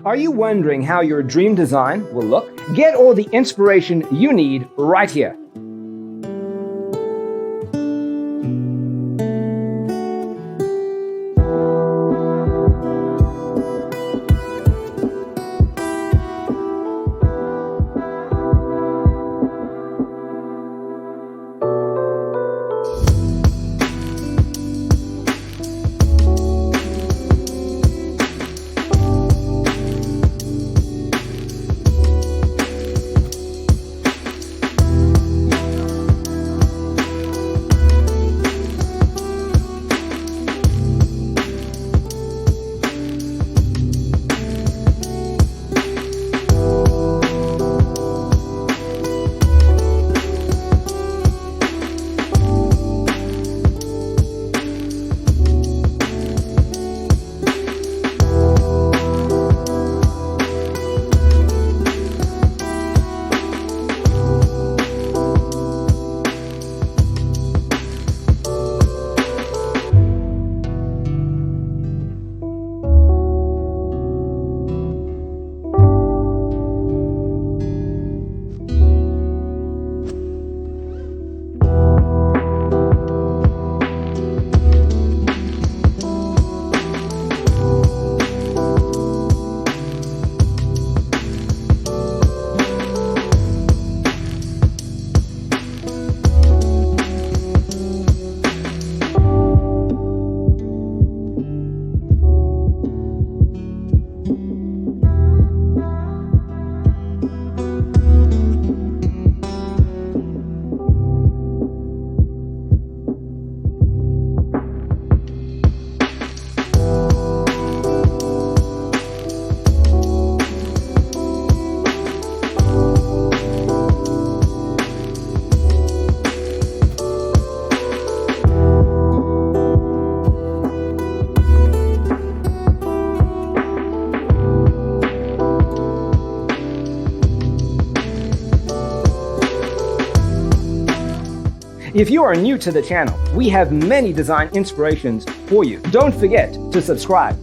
Are you wondering how your dream design will look? Get all the inspiration you need right here. If you are new to the channel, we have many design inspirations for you. Don't forget to subscribe.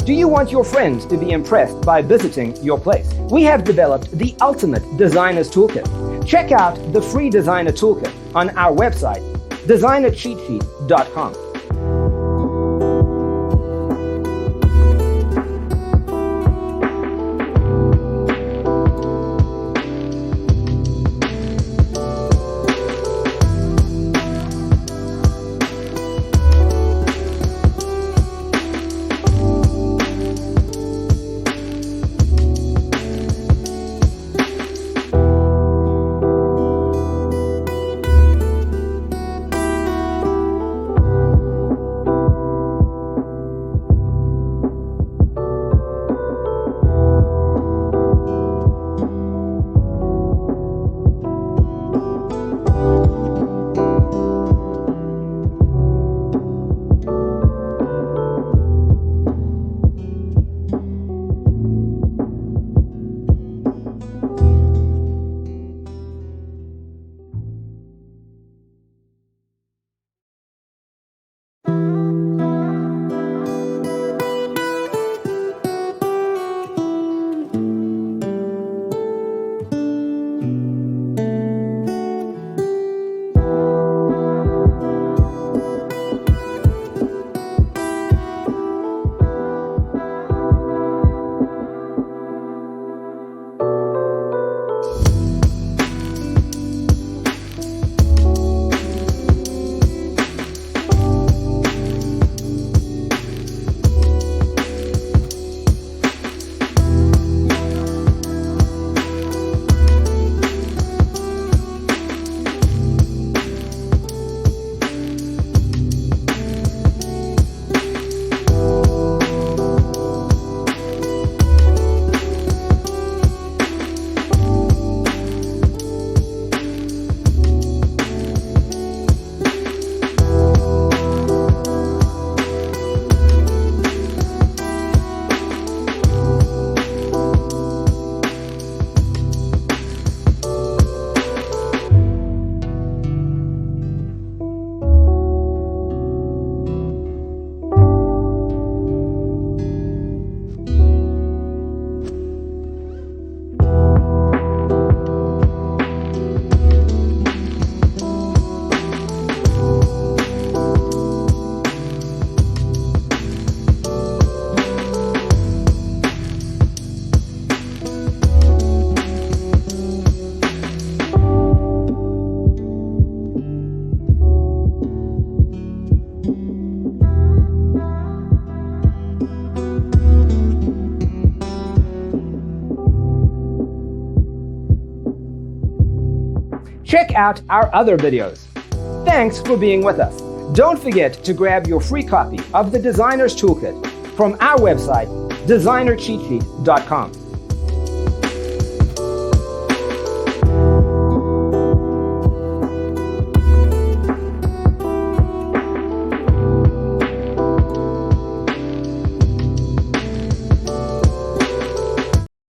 Do you want your friends to be impressed by visiting your place? We have developed the ultimate designer's toolkit. Check out the free designer toolkit on our website, designercheatsheet.com. Check out our other videos. Thanks for being with us. Don't forget to grab your free copy of the Designer's Toolkit from our website, designercheatsheet.com.